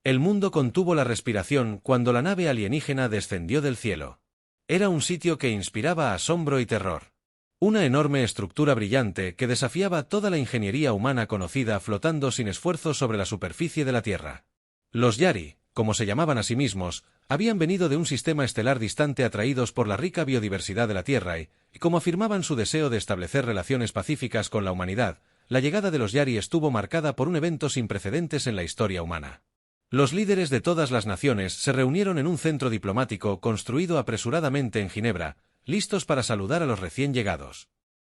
El mundo contuvo la respiración cuando la nave alienígena descendió del cielo. Era un sitio que inspiraba asombro y terror. Una enorme estructura brillante que desafiaba toda la ingeniería humana conocida flotando sin esfuerzo sobre la superficie de la Tierra. Los Yari, como se llamaban a sí mismos, habían venido de un sistema estelar distante atraídos por la rica biodiversidad de la Tierra y como afirmaban su deseo de establecer relaciones pacíficas con la humanidad, la llegada de los Yari estuvo marcada por un evento sin precedentes en la historia humana. Los líderes de todas las naciones se reunieron en un centro diplomático construido apresuradamente en Ginebra, listos para saludar a los recién llegados.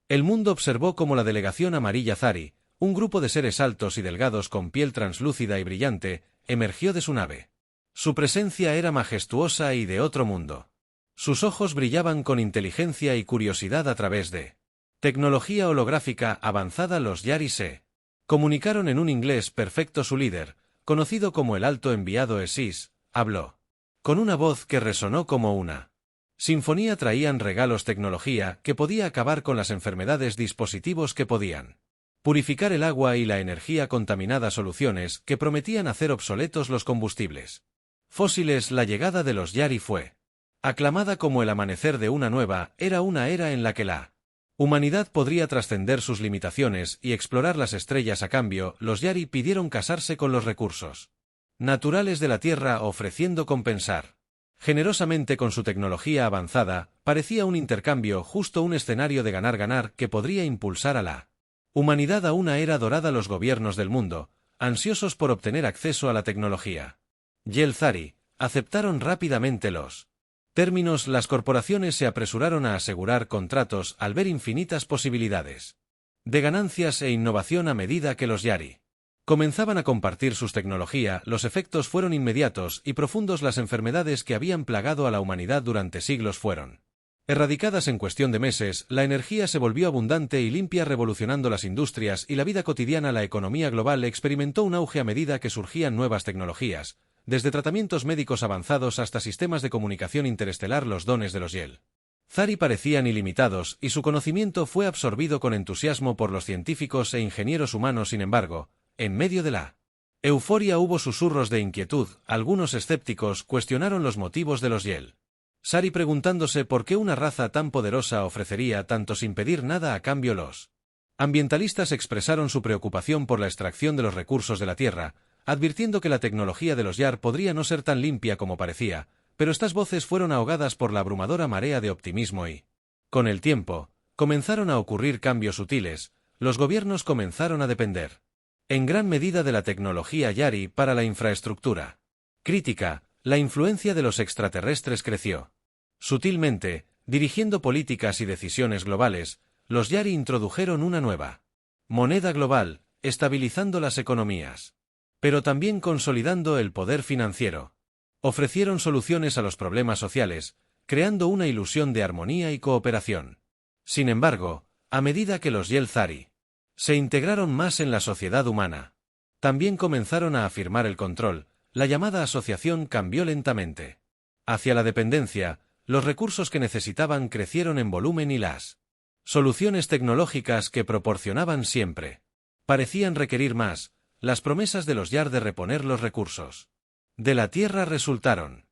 El mundo observó cómo la delegación amarilla Zari, un grupo de seres altos y delgados con piel translúcida y brillante, emergió de su nave. Su presencia era majestuosa y de otro mundo. Sus ojos brillaban con inteligencia y curiosidad a través de tecnología holográfica avanzada. Los Yari se comunicaron en un inglés perfecto. Su líder, conocido como el Alto Enviado Esis, habló con una voz que resonó como una sinfonía. Traían regalos, tecnología que podía acabar con las enfermedades, dispositivos que podían purificar el agua y la energía contaminada, soluciones que prometían hacer obsoletos los combustibles fósiles. La llegada de los Yari fue aclamada como el amanecer de una nueva era, una era en la que la humanidad podría trascender sus limitaciones y explorar las estrellas. A cambio, los Yari pidieron casarse con los recursos naturales de la Tierra, ofreciendo compensar generosamente con su tecnología avanzada. Parecía un intercambio justo, un escenario de ganar-ganar que podría impulsar a la humanidad a una era dorada. Los gobiernos del mundo, ansiosos por obtener acceso a la tecnología Yel-Zari, aceptaron rápidamente los términos. Las corporaciones se apresuraron a asegurar contratos al ver infinitas posibilidades de ganancias e innovación a medida que los Yari comenzaban a compartir sus tecnología. Los efectos fueron inmediatos y profundos. Las enfermedades que habían plagado a la humanidad durante siglos fueron erradicadas en cuestión de meses. La energía se volvió abundante y limpia, revolucionando las industrias y la vida cotidiana. La economía global experimentó un auge a medida que surgían nuevas tecnologías, desde tratamientos médicos avanzados hasta sistemas de comunicación interestelar. Los dones de los Yel-Zari parecían ilimitados y su conocimiento fue absorbido con entusiasmo por los científicos e ingenieros humanos. Sin embargo, en medio de la euforia hubo susurros de inquietud. Algunos escépticos cuestionaron los motivos de los Yel-Zari, preguntándose por qué una raza tan poderosa ofrecería tanto sin pedir nada a cambio. Los ambientalistas expresaron su preocupación por la extracción de los recursos de la Tierra, advirtiendo que la tecnología de los Yar podría no ser tan limpia como parecía, pero estas voces fueron ahogadas por la abrumadora marea de optimismo y, con el tiempo, comenzaron a ocurrir cambios sutiles. Los gobiernos comenzaron a depender en gran medida de la tecnología Yari para la infraestructura crítica. La influencia de los extraterrestres creció sutilmente, dirigiendo políticas y decisiones globales. Los Yari introdujeron una nueva moneda global, estabilizando las economías, pero también consolidando el poder financiero. Ofrecieron soluciones a los problemas sociales, creando una ilusión de armonía y cooperación. Sin embargo, a medida que los Yel-Zari se integraron más en la sociedad humana, también comenzaron a afirmar el control. La llamada asociación cambió lentamente hacia la dependencia. Los recursos que necesitaban crecieron en volumen y las soluciones tecnológicas que proporcionaban siempre parecían requerir más. Las promesas de los Yar de reponer los recursos de la Tierra resultaron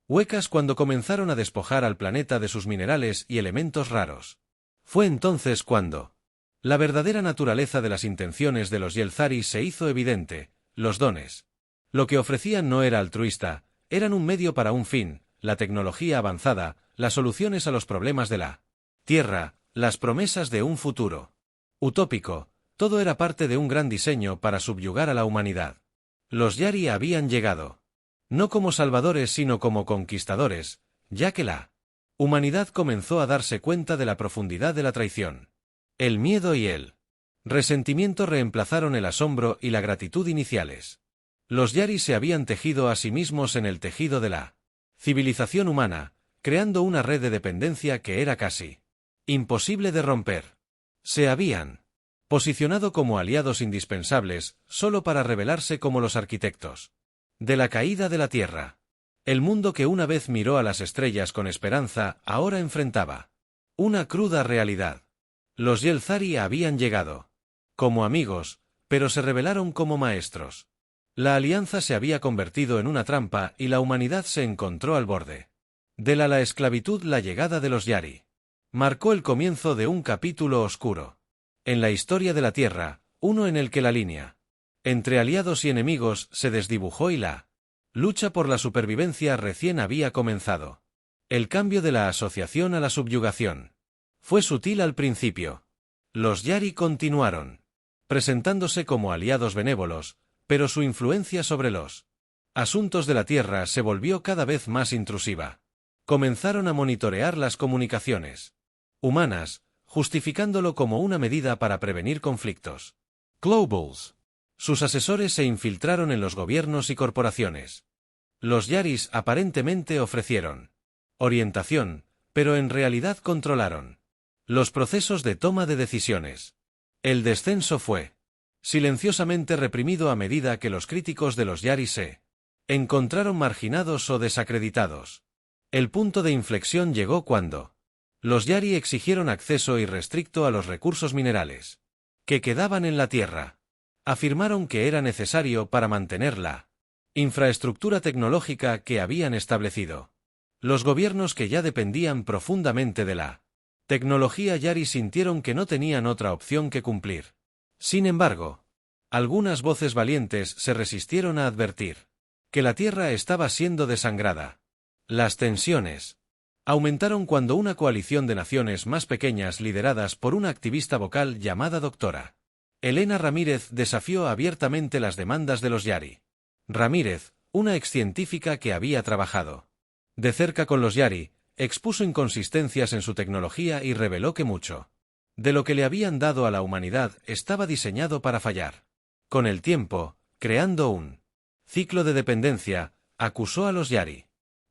huecas cuando comenzaron a despojar al planeta de sus minerales y elementos raros. Fue entonces cuando la verdadera naturaleza de las intenciones de los Yel-Zari se hizo evidente. Los dones, lo que ofrecían, no era altruista, eran un medio para un fin. La tecnología avanzada, las soluciones a los problemas de la Tierra, las promesas de un futuro utópico, todo era parte de un gran diseño para subyugar a la humanidad. Los Yari habían llegado no como salvadores sino como conquistadores, ya que la humanidad comenzó a darse cuenta de la profundidad de la traición. El miedo y el resentimiento reemplazaron el asombro y la gratitud iniciales. Los Yari se habían tejido a sí mismos en el tejido de la civilización humana, creando una red de dependencia que era casi imposible de romper. Se habían posicionado como aliados indispensables, solo para revelarse como los arquitectos de la caída de la Tierra. El mundo que una vez miró a las estrellas con esperanza, ahora enfrentaba una cruda realidad. Los Yel-Zari habían llegado como amigos, pero se rebelaron como maestros. La alianza se había convertido en una trampa y la humanidad se encontró al borde. De la esclavitud, la llegada de los Yari marcó el comienzo de un capítulo oscuro en la historia de la Tierra, uno en el que la línea entre aliados y enemigos se desdibujó y la lucha por la supervivencia recién había comenzado. El cambio de la asociación a la subyugación fue sutil al principio. Los Yari continuaron presentándose como aliados benévolos, pero su influencia sobre los asuntos de la Tierra se volvió cada vez más intrusiva. Comenzaron a monitorear las comunicaciones humanas, justificándolo como una medida para prevenir conflictos globals. Sus asesores se infiltraron en los gobiernos y corporaciones. Los Yaris aparentemente ofrecieron orientación, pero en realidad controlaron los procesos de toma de decisiones. El descenso fue silenciosamente reprimido a medida que los críticos de los Yari se encontraron marginados o desacreditados. El punto de inflexión llegó cuando los Yari exigieron acceso irrestricto a los recursos minerales que quedaban en la Tierra. Afirmaron que era necesario para mantener la infraestructura tecnológica que habían establecido. Los gobiernos que ya dependían profundamente de la tecnología Yari sintieron que no tenían otra opción que cumplir. Sin embargo, algunas voces valientes se resistieron a advertir que la Tierra estaba siendo desangrada. Las tensiones aumentaron cuando una coalición de naciones más pequeñas lideradas por una activista vocal llamada Dra. Elena Ramírez desafió abiertamente las demandas de los Yari. Ramírez, una excientífica que había trabajado de cerca con los Yari, expuso inconsistencias en su tecnología y reveló que mucho de lo que le habían dado a la humanidad estaba diseñado para fallar. Con el tiempo, creando un ciclo de dependencia, acusó a los Yari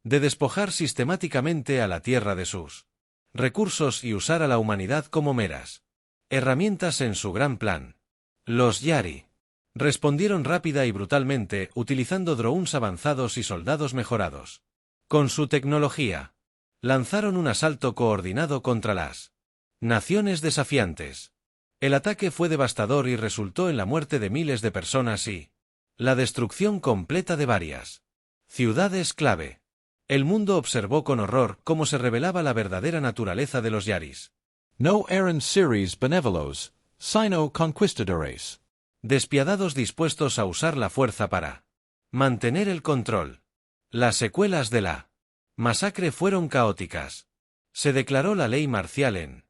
de despojar sistemáticamente a la Tierra de sus recursos y usar a la humanidad como meras herramientas en su gran plan. Los Yari respondieron rápida y brutalmente utilizando drones avanzados y soldados mejorados. Con su tecnología, lanzaron un asalto coordinado contra las naciones desafiantes. El ataque fue devastador y resultó en la muerte de miles de personas y la destrucción completa de varias ciudades clave. El mundo observó con horror cómo se revelaba la verdadera naturaleza de los Yaris. No eran seres benévolos, sino conquistadores. Despiadados dispuestos a usar la fuerza para mantener el control. Las secuelas de la masacre fueron caóticas. Se declaró la ley marcial en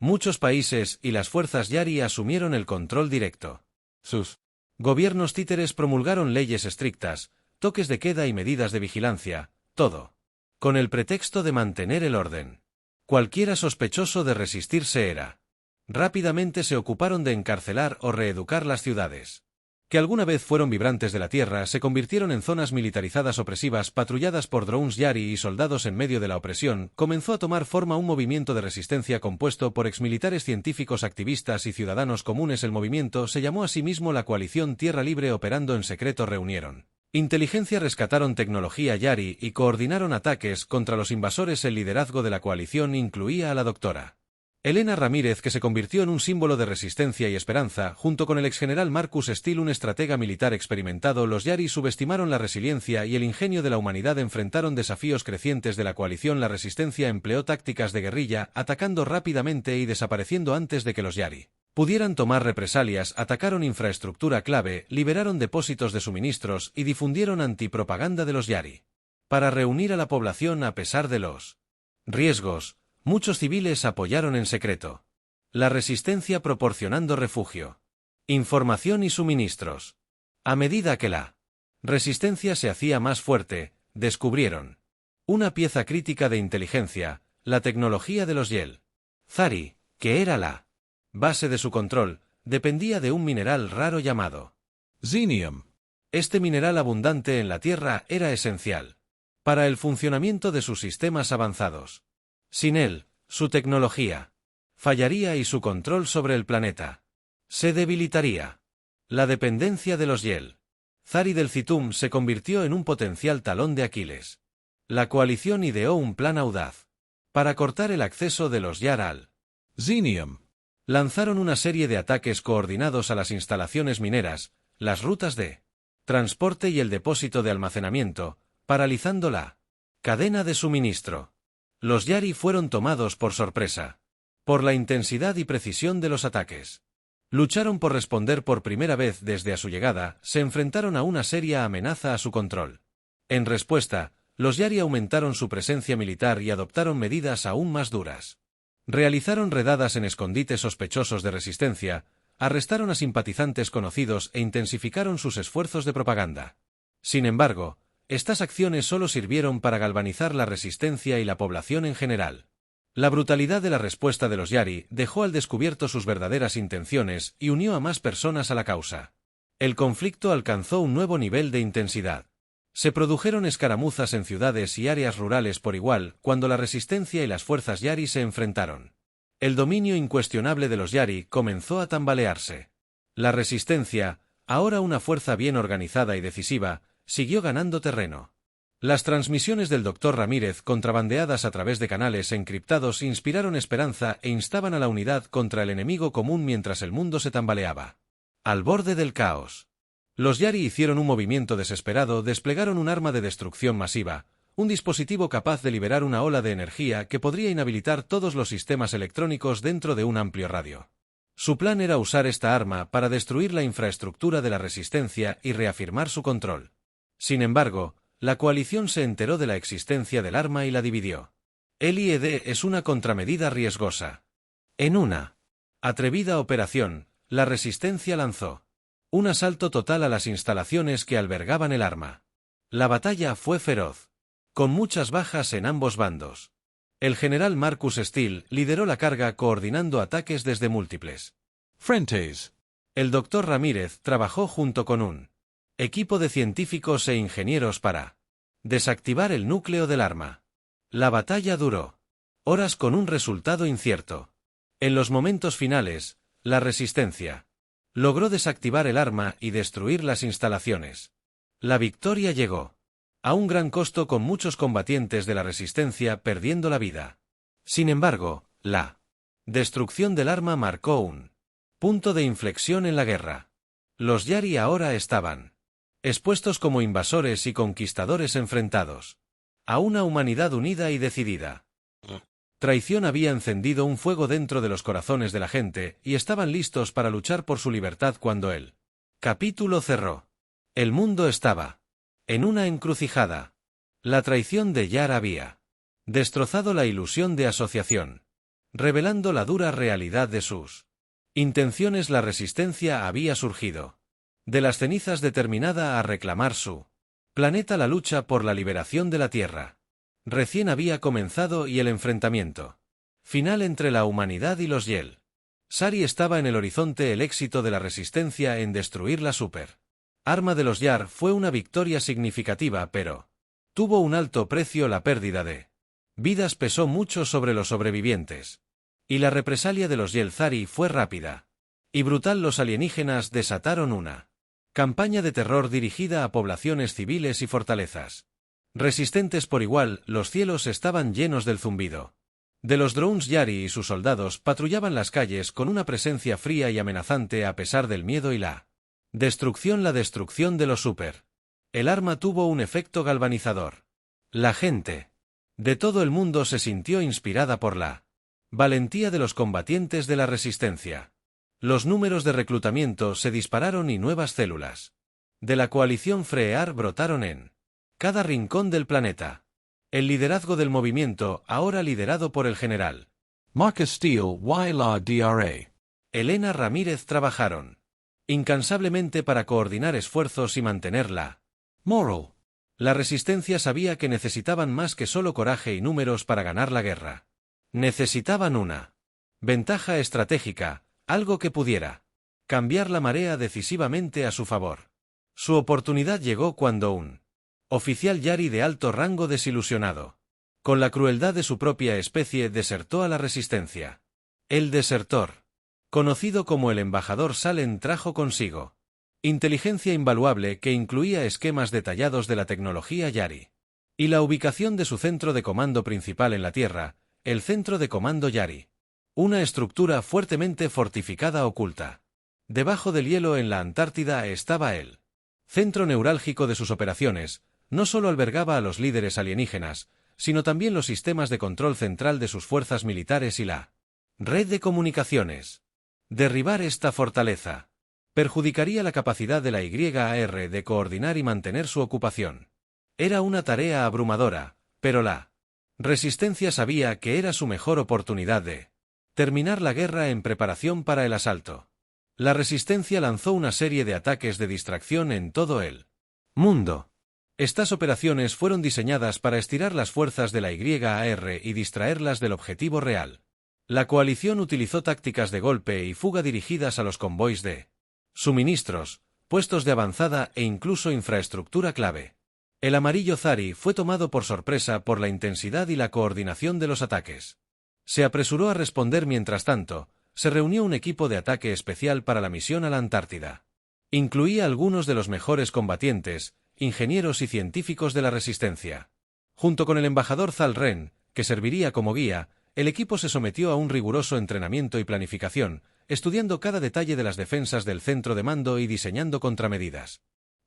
muchos países y las fuerzas Yari asumieron el control directo. Sus gobiernos títeres promulgaron leyes estrictas, toques de queda y medidas de vigilancia, todo con el pretexto de mantener el orden. Cualquiera sospechoso de resistirse era rápidamente se ocuparon de encarcelar o reeducar las ciudades que alguna vez fueron vibrantes de la Tierra se convirtieron en zonas militarizadas opresivas patrulladas por drones Yari y soldados en medio de la opresión. Comenzó a tomar forma un movimiento de resistencia compuesto por exmilitares, científicos, activistas y ciudadanos comunes. El movimiento se llamó a sí mismo la Coalición Tierra Libre. Operando en secreto, reunieron inteligencia, rescataron tecnología Yari y coordinaron ataques contra los invasores. El liderazgo de la coalición incluía a la Dra. Elena Ramírez, que se convirtió en un símbolo de resistencia y esperanza, junto con el exgeneral Marcus Steele, un estratega militar experimentado. Los Yari subestimaron la resiliencia y el ingenio de la humanidad, enfrentaron desafíos crecientes de la coalición. La resistencia empleó tácticas de guerrilla, atacando rápidamente y desapareciendo antes de que los Yari pudieran tomar represalias. Atacaron infraestructura clave, liberaron depósitos de suministros y difundieron antipropaganda de los Yari. Para reunir a la población a pesar de los riesgos, muchos civiles apoyaron en secreto la resistencia, proporcionando refugio, información y suministros. A medida que la resistencia se hacía más fuerte, descubrieron una pieza crítica de inteligencia, la tecnología de los Yel Zari, que era la base de su control, dependía de un mineral raro llamado Xenium. Este mineral abundante en la Tierra era esencial para el funcionamiento de sus sistemas avanzados. Sin él, su tecnología fallaría y su control sobre el planeta se debilitaría. La dependencia de los Yel Zari del Zitum se convirtió en un potencial talón de Aquiles. La coalición ideó un plan audaz para cortar el acceso de los Yar al Xenium. Lanzaron una serie de ataques coordinados a las instalaciones mineras, las rutas de transporte y el depósito de almacenamiento, paralizando la cadena de suministro. Los Yari fueron tomados por sorpresa por la intensidad y precisión de los ataques. Lucharon por responder por primera vez desde a su llegada, se enfrentaron a una seria amenaza a su control. En respuesta, los Yari aumentaron su presencia militar y adoptaron medidas aún más duras. Realizaron redadas en escondites sospechosos de resistencia, arrestaron a simpatizantes conocidos e intensificaron sus esfuerzos de propaganda. Sin embargo, estas acciones solo sirvieron para galvanizar la resistencia y la población en general. La brutalidad de la respuesta de los Yari dejó al descubierto sus verdaderas intenciones y unió a más personas a la causa. El conflicto alcanzó un nuevo nivel de intensidad. Se produjeron escaramuzas en ciudades y áreas rurales por igual cuando la resistencia y las fuerzas Yari se enfrentaron. El dominio incuestionable de los Yari comenzó a tambalearse. La resistencia, ahora una fuerza bien organizada y decisiva, siguió ganando terreno. Las transmisiones del Dr. Ramírez, contrabandeadas a través de canales encriptados, inspiraron esperanza e instaban a la unidad contra el enemigo común mientras el mundo se tambaleaba. Al borde del caos. Los Yari hicieron un movimiento desesperado, desplegaron un arma de destrucción masiva, un dispositivo capaz de liberar una ola de energía que podría inhabilitar todos los sistemas electrónicos dentro de un amplio radio. Su plan era usar esta arma para destruir la infraestructura de la resistencia y reafirmar su control. Sin embargo, la coalición se enteró de la existencia del arma y la dividió. El IED es una contramedida riesgosa. En una atrevida operación, la resistencia lanzó un asalto total a las instalaciones que albergaban el arma. La batalla fue feroz, con muchas bajas en ambos bandos. El general Marcus Steele lideró la carga coordinando ataques desde múltiples frentes. El Dr. Ramírez trabajó junto con un equipo de científicos e ingenieros para desactivar el núcleo del arma. La batalla duró horas con un resultado incierto. En los momentos finales, la resistencia logró desactivar el arma y destruir las instalaciones. La victoria llegó a un gran costo, con muchos combatientes de la resistencia perdiendo la vida. Sin embargo, la destrucción del arma marcó un punto de inflexión en la guerra. Los Yari ahora estaban expuestos como invasores y conquistadores enfrentados a una humanidad unida y decidida. Traición había encendido un fuego dentro de los corazones de la gente y estaban listos para luchar por su libertad cuando el capítulo cerró. El mundo estaba en una encrucijada. La traición de Yar había destrozado la ilusión de asociación, revelando la dura realidad de sus intenciones. La resistencia había surgido de las cenizas, determinada a reclamar su planeta. La lucha por la liberación de la Tierra recién había comenzado y el enfrentamiento final entre la humanidad y los Yel Sari estaba en el horizonte. El éxito de la resistencia en destruir la super arma de los Yar fue una victoria significativa, pero tuvo un alto precio. La pérdida de vidas pesó mucho sobre los sobrevivientes, y la represalia de los Yel-Zari fue rápida y brutal. Los alienígenas desataron una campaña de terror dirigida a poblaciones civiles y fortalezas resistentes por igual. Los cielos estaban llenos del zumbido de los drones Yari y sus soldados patrullaban las calles con una presencia fría y amenazante a pesar del miedo y la destrucción. La destrucción de los super el arma tuvo un efecto galvanizador. La gente de todo el mundo se sintió inspirada por la valentía de los combatientes de la resistencia. Los números de reclutamiento se dispararon y nuevas células de la coalición Freear brotaron en cada rincón del planeta. El liderazgo del movimiento, ahora liderado por el general Marcus Steele y la DRA. Elena Ramírez, trabajaron incansablemente para coordinar esfuerzos y mantener la moral. La resistencia sabía que necesitaban más que solo coraje y números para ganar la guerra. Necesitaban una ventaja estratégica, algo que pudiera cambiar la marea decisivamente a su favor. Su oportunidad llegó cuando un oficial Yari de alto rango, desilusionado con la crueldad de su propia especie, desertó a la resistencia. El desertor, conocido como el embajador Salen, trajo consigo inteligencia invaluable que incluía esquemas detallados de la tecnología Yari y la ubicación de su centro de comando principal en la Tierra, el Centro de Comando Yari, una estructura fuertemente fortificada oculta. Debajo del hielo en la Antártida estaba él. Centro neurálgico de sus operaciones, no solo albergaba a los líderes alienígenas, sino también los sistemas de control central de sus fuerzas militares y la red de comunicaciones. Derribar esta fortaleza perjudicaría la capacidad de la YAR de coordinar y mantener su ocupación. Era una tarea abrumadora, pero la Resistencia sabía que era su mejor oportunidad de terminar la guerra en preparación para el asalto. La Resistencia lanzó una serie de ataques de distracción en todo el mundo. Estas operaciones fueron diseñadas para estirar las fuerzas de la YAR y distraerlas del objetivo real. La coalición utilizó tácticas de golpe y fuga dirigidas a los convoys de suministros, puestos de avanzada e incluso infraestructura clave. El amarillo Zari fue tomado por sorpresa por la intensidad y la coordinación de los ataques. Se apresuró a responder. Mientras tanto, se reunió un equipo de ataque especial para la misión a la Antártida. Incluía algunos de los mejores combatientes, ingenieros y científicos de la Resistencia. Junto con el embajador Zal Ren, que serviría como guía, el equipo se sometió a un riguroso entrenamiento y planificación, estudiando cada detalle de las defensas del centro de mando y diseñando contramedidas.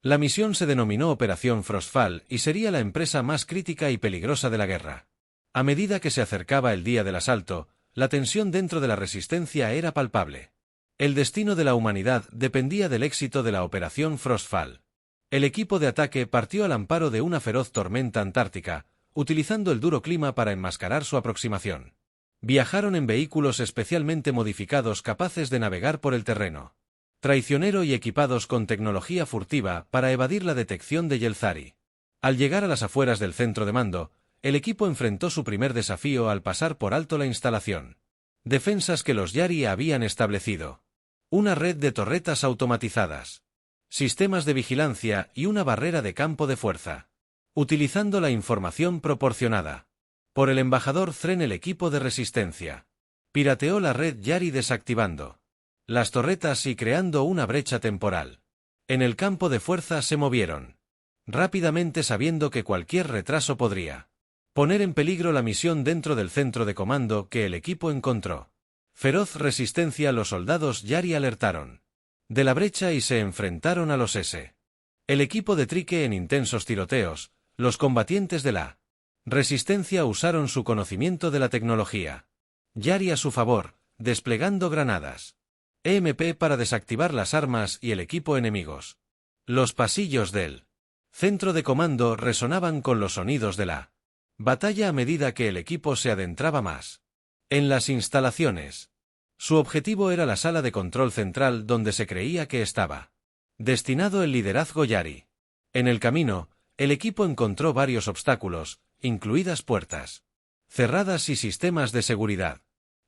La misión se denominó Operación Frostfall y sería la empresa más crítica y peligrosa de la guerra. A medida que se acercaba el día del asalto, la tensión dentro de la Resistencia era palpable. El destino de la humanidad dependía del éxito de la Operación Frostfall. El equipo de ataque partió al amparo de una feroz tormenta antártica, utilizando el duro clima para enmascarar su aproximación. Viajaron en vehículos especialmente modificados capaces de navegar por el terreno traicionero y equipados con tecnología furtiva para evadir la detección de Yelzari. Al llegar a las afueras del centro de mando, el equipo enfrentó su primer desafío al pasar por alto la instalación. Defensas que los Yari habían establecido. Una red de torretas automatizadas. Sistemas de vigilancia y una barrera de campo de fuerza. Utilizando la información proporcionada por el embajador Zren, el equipo de Resistencia pirateó la red Yari desactivando las torretas y creando una brecha temporal. En el campo de fuerza se movieron rápidamente, sabiendo que cualquier retraso podría poner en peligro la misión dentro del centro de comando que el equipo encontró. Feroz resistencia. Los soldados Yari alertaron de la brecha y se enfrentaron a los S. El equipo de Trique en intensos tiroteos. Los combatientes de la Resistencia usaron su conocimiento de la tecnología Yari a su favor, desplegando granadas EMP para desactivar las armas y el equipo enemigos. Los pasillos del centro de comando resonaban con los sonidos de la batalla a medida que el equipo se adentraba más en las instalaciones. Su objetivo era la sala de control central, donde se creía que estaba destinado el liderazgo Yari. En el camino, el equipo encontró varios obstáculos, incluidas puertas cerradas y sistemas de seguridad.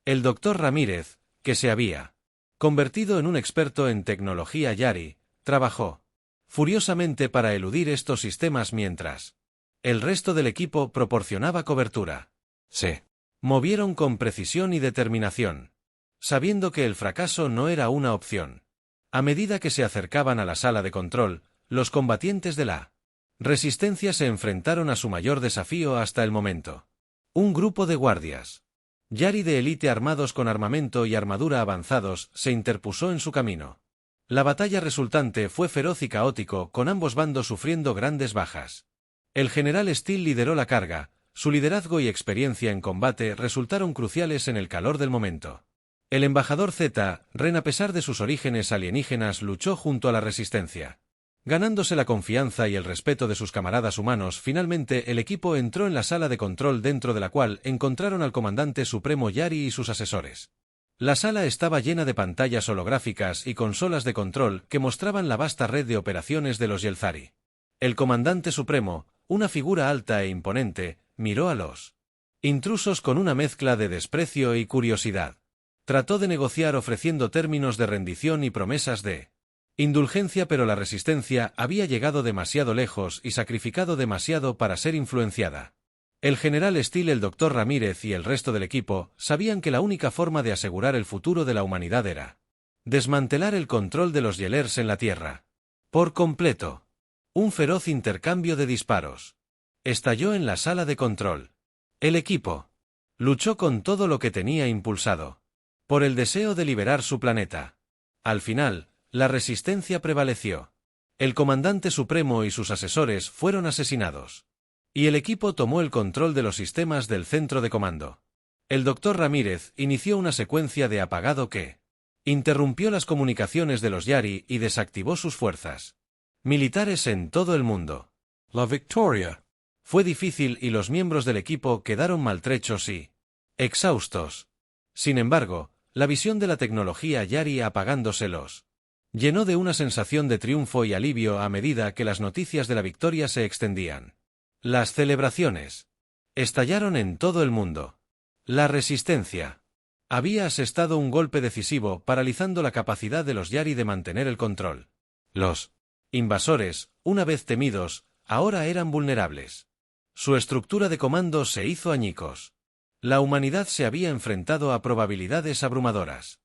El Dr. Ramírez, que se había convertido en un experto en tecnología Yari, trabajó furiosamente para eludir estos sistemas mientras el resto del equipo proporcionaba cobertura. Se movieron con precisión y determinación, sabiendo que el fracaso no era una opción. A medida que se acercaban a la sala de control, los combatientes de la Resistencia se enfrentaron a su mayor desafío hasta el momento. Un grupo de guardias Yari de élite armados con armamento y armadura avanzados se interpuso en su camino. La batalla resultante fue feroz y caótico, con ambos bandos sufriendo grandes bajas. El general Steele lideró la carga. Su liderazgo y experiencia en combate resultaron cruciales en el calor del momento. El embajador Z. Ren, a pesar de sus orígenes alienígenas, luchó junto a la Resistencia, ganándose la confianza y el respeto de sus camaradas humanos. Finalmente, el equipo entró en la sala de control, dentro de la cual encontraron al comandante supremo Yari y sus asesores. La sala estaba llena de pantallas holográficas y consolas de control que mostraban la vasta red de operaciones de los Yelzari. El comandante supremo, una figura alta e imponente, miró a los intrusos con una mezcla de desprecio y curiosidad. Trató de negociar ofreciendo términos de rendición y promesas de indulgencia, pero la Resistencia había llegado demasiado lejos y sacrificado demasiado para ser influenciada. El general Steele, el Dr. Ramírez y el resto del equipo sabían que la única forma de asegurar el futuro de la humanidad era desmantelar el control de los Yelers en la Tierra por completo. Un feroz intercambio de disparos estalló en la sala de control. El equipo luchó con todo lo que tenía, impulsado por el deseo de liberar su planeta. Al final, la Resistencia prevaleció. El comandante supremo y sus asesores fueron asesinados. Y el equipo tomó el control de los sistemas del centro de comando. El Dr. Ramírez inició una secuencia de apagado que interrumpió las comunicaciones de los Yari y desactivó sus fuerzas militares en todo el mundo. La Victoria. Fue difícil y los miembros del equipo quedaron maltrechos y exhaustos. Sin embargo, la visión de la tecnología Yari apagándoselos llenó de una sensación de triunfo y alivio a medida que las noticias de la victoria se extendían. Las celebraciones estallaron en todo el mundo. La resistencia había asestado un golpe decisivo paralizando la capacidad de los Yari de mantener el control. Los invasores, una vez temidos, ahora eran vulnerables. Su estructura de comando se hizo añicos. La humanidad se había enfrentado a probabilidades abrumadoras.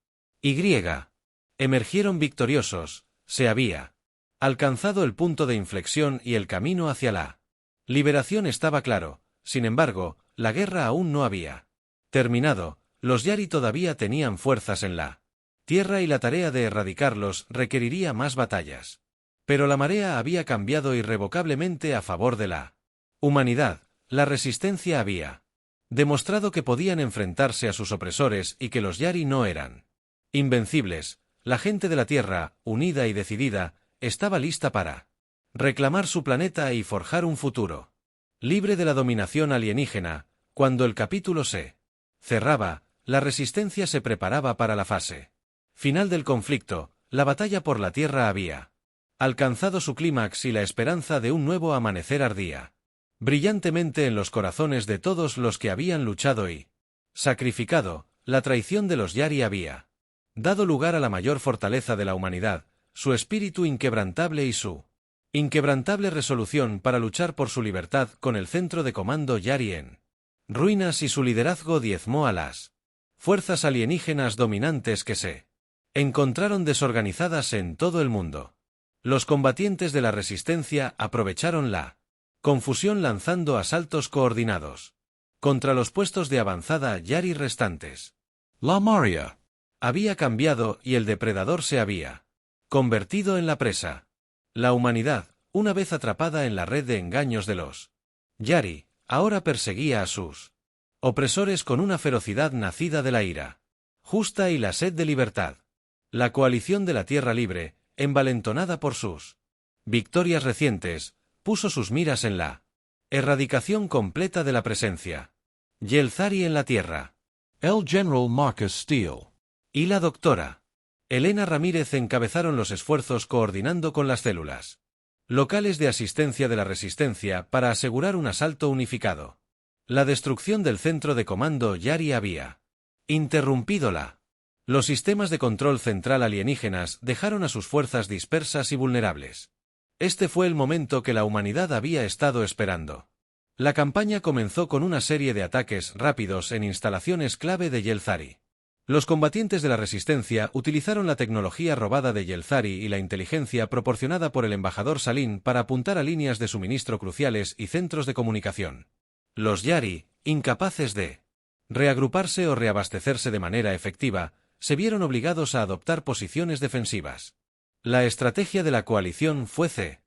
Emergieron victoriosos, se había alcanzado el punto de inflexión y el camino hacia la liberación estaba claro. Sin embargo, la guerra aún no había terminado. Los Yari todavía tenían fuerzas en la tierra y la tarea de erradicarlos requeriría más batallas. Pero la marea había cambiado irrevocablemente a favor de la humanidad. La resistencia había demostrado que podían enfrentarse a sus opresores y que los Yari no eran invencibles. La gente de la Tierra, unida y decidida, estaba lista para reclamar su planeta y forjar un futuro libre de la dominación alienígena. Cuando el capítulo se cerraba, la resistencia se preparaba para la fase final del conflicto. La batalla por la Tierra había alcanzado su clímax y la esperanza de un nuevo amanecer ardía brillantemente en los corazones de todos los que habían luchado y sacrificado. La traición de los Yari había dado lugar a la mayor fortaleza de la humanidad, su espíritu inquebrantable y su inquebrantable resolución para luchar por su libertad con el centro de comando Yari en ruinas y su liderazgo diezmó a las fuerzas alienígenas dominantes que se encontraron desorganizadas en todo el mundo. Los combatientes de la resistencia aprovecharon la confusión lanzando asaltos coordinados contra los puestos de avanzada Yari restantes. La Maria Había cambiado y el depredador se había convertido en la presa. La humanidad, una vez atrapada en la red de engaños de los Yari, ahora perseguía a sus opresores con una ferocidad nacida de la ira justa y la sed de libertad. La coalición de la Tierra Libre, envalentonada por sus victorias recientes, puso sus miras en la erradicación completa de la presencia Yelzari en la Tierra. El General Marcus Steele Y la doctora Elena Ramírez encabezaron los esfuerzos coordinando con las células locales de asistencia de la resistencia para asegurar un asalto unificado. La destrucción del centro de comando Yari había interrumpídola. Los sistemas de control central alienígenas dejaron a sus fuerzas dispersas y vulnerables. Este fue el momento que la humanidad había estado esperando. La campaña comenzó con una serie de ataques rápidos en instalaciones clave de Yelzari. Los combatientes de la resistencia utilizaron la tecnología robada de Yelzari y la inteligencia proporcionada por el embajador Salin para apuntar a líneas de suministro cruciales y centros de comunicación. Los Yari, incapaces de reagruparse o reabastecerse de manera efectiva, se vieron obligados a adoptar posiciones defensivas. La estrategia de la coalición fue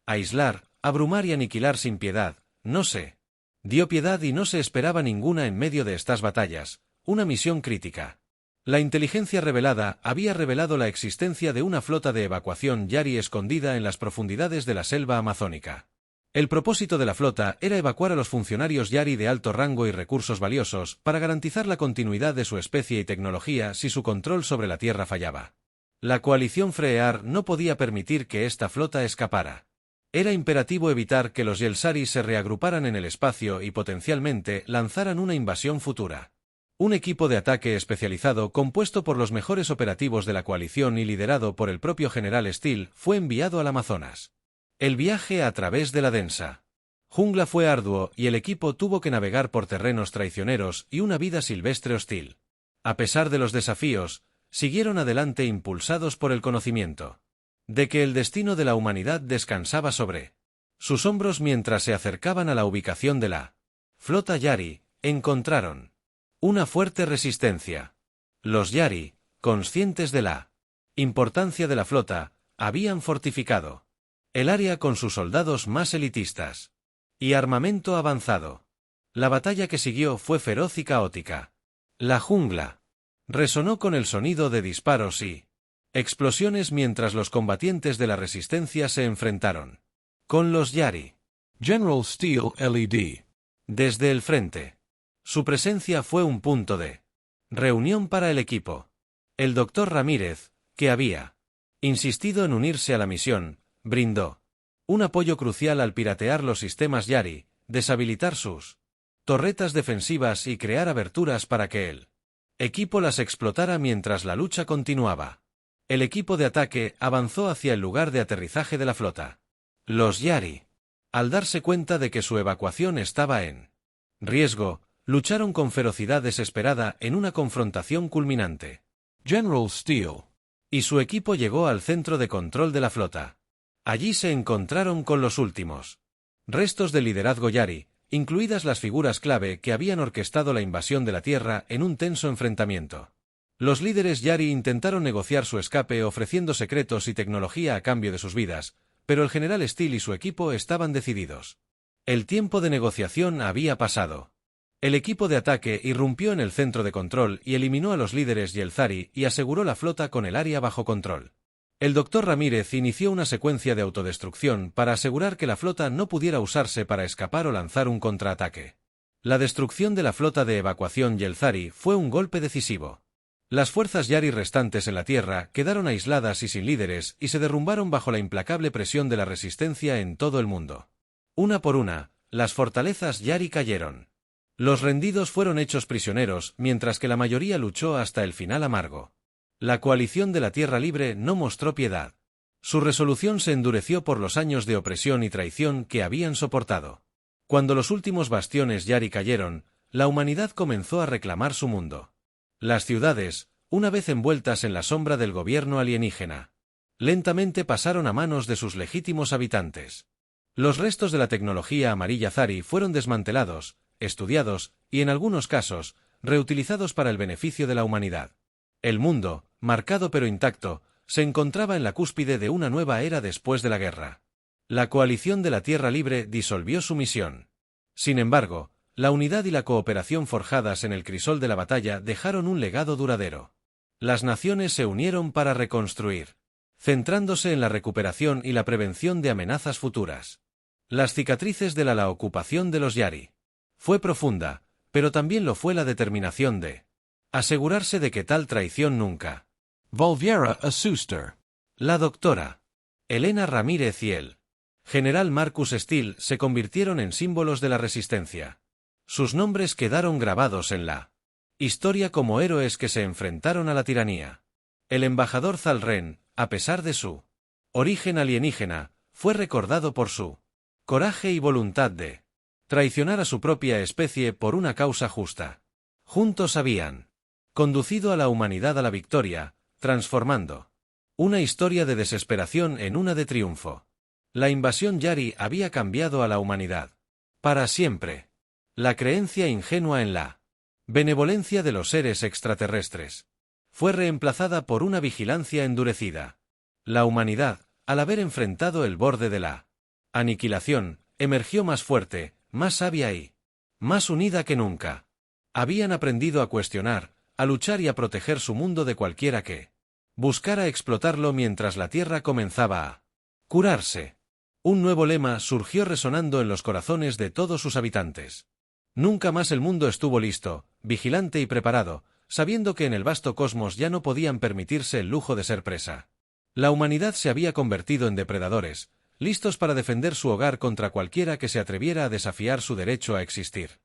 aislar, abrumar y aniquilar sin piedad. No se dio piedad y no se esperaba ninguna en medio de estas batallas, una misión crítica. La inteligencia revelada había revelado la existencia de una flota de evacuación Yari escondida en las profundidades de la selva amazónica. El propósito de la flota era evacuar a los funcionarios Yari de alto rango y recursos valiosos para garantizar la continuidad de su especie y tecnología si su control sobre la Tierra fallaba. La coalición Freear no podía permitir que esta flota escapara. Era imperativo evitar que los Yelzari se reagruparan en el espacio y potencialmente lanzaran una invasión futura. Un equipo de ataque especializado compuesto por los mejores operativos de la coalición y liderado por el propio general Steele fue enviado al Amazonas. El viaje a través de la densa jungla fue arduo y el equipo tuvo que navegar por terrenos traicioneros y una vida silvestre hostil. A pesar de los desafíos, siguieron adelante impulsados por el conocimiento de que el destino de la humanidad descansaba sobre sus hombros mientras se acercaban a la ubicación de la flota Yari. Encontraron una fuerte resistencia. Los Yari, conscientes de la importancia de la flota, habían fortificado El área con sus soldados más elitistas. Y armamento avanzado. La batalla que siguió fue feroz y caótica. La jungla resonó con el sonido de disparos y explosiones mientras los combatientes de la resistencia se enfrentaron con los Yari. General Steel LED. Desde el frente. Su presencia fue un punto de reunión para el equipo. El Dr. Ramírez, que había insistido en unirse a la misión, brindó un apoyo crucial al piratear los sistemas Yari, deshabilitar sus torretas defensivas y crear aberturas para que el equipo las explotara mientras la lucha continuaba. El equipo de ataque avanzó hacia el lugar de aterrizaje de la flota. Los Yari, al darse cuenta de que su evacuación estaba en riesgo, lucharon con ferocidad desesperada en una confrontación culminante. General Steel. Y su equipo llegó al centro de control de la flota. Allí se encontraron con los últimos restos del liderazgo Yari, incluidas las figuras clave que habían orquestado la invasión de la Tierra en un tenso enfrentamiento. Los líderes Yari intentaron negociar su escape ofreciendo secretos y tecnología a cambio de sus vidas, pero el general Steel y su equipo estaban decididos. El tiempo de negociación había pasado. El equipo de ataque irrumpió en el centro de control y eliminó a los líderes Yelzari y aseguró la flota con el área bajo control. El Dr. Ramírez inició una secuencia de autodestrucción para asegurar que la flota no pudiera usarse para escapar o lanzar un contraataque. La destrucción de la flota de evacuación Yelzari fue un golpe decisivo. Las fuerzas Yari restantes en la Tierra quedaron aisladas y sin líderes y se derrumbaron bajo la implacable presión de la resistencia en todo el mundo. Una por una, las fortalezas Yari cayeron. Los rendidos fueron hechos prisioneros, mientras que la mayoría luchó hasta el final amargo. La coalición de la Tierra Libre no mostró piedad. Su resolución se endureció por los años de opresión y traición que habían soportado. Cuando los últimos bastiones Yari cayeron, la humanidad comenzó a reclamar su mundo. Las ciudades, una vez envueltas en la sombra del gobierno alienígena, lentamente pasaron a manos de sus legítimos habitantes. Los restos de la tecnología amarilla Zari fueron desmantelados, estudiados, y en algunos casos, reutilizados para el beneficio de la humanidad. El mundo, marcado pero intacto, se encontraba en la cúspide de una nueva era después de la guerra. La coalición de la Tierra Libre disolvió su misión. Sin embargo, la unidad y la cooperación forjadas en el crisol de la batalla dejaron un legado duradero. Las naciones se unieron para reconstruir, centrándose en la recuperación y la prevención de amenazas futuras. Las cicatrices de la ocupación de los Yari fue profunda, pero también lo fue la determinación de asegurarse de que tal traición nunca volviera a suceder. La doctora Elena Ramírez y el general Marcus Steel se convirtieron en símbolos de la resistencia. Sus nombres quedaron grabados en la historia como héroes que se enfrentaron a la tiranía. El embajador Zalren, a pesar de su origen alienígena, fue recordado por su coraje y voluntad de traicionar a su propia especie por una causa justa. Juntos habían conducido a la humanidad a la victoria, transformando una historia de desesperación en una de triunfo. La invasión Yari había cambiado a la humanidad para siempre. La creencia ingenua en la benevolencia de los seres extraterrestres fue reemplazada por una vigilancia endurecida. La humanidad, al haber enfrentado el borde de la aniquilación, emergió más fuerte, más sabia y más unida que nunca. Habían aprendido a cuestionar, a luchar y a proteger su mundo de cualquiera que buscara explotarlo mientras la Tierra comenzaba a curarse. Un nuevo lema surgió resonando en los corazones de todos sus habitantes. Nunca más el mundo estuvo listo, vigilante y preparado, sabiendo que en el vasto cosmos ya no podían permitirse el lujo de ser presa. La humanidad se había convertido en depredadores, listos para defender su hogar contra cualquiera que se atreviera a desafiar su derecho a existir.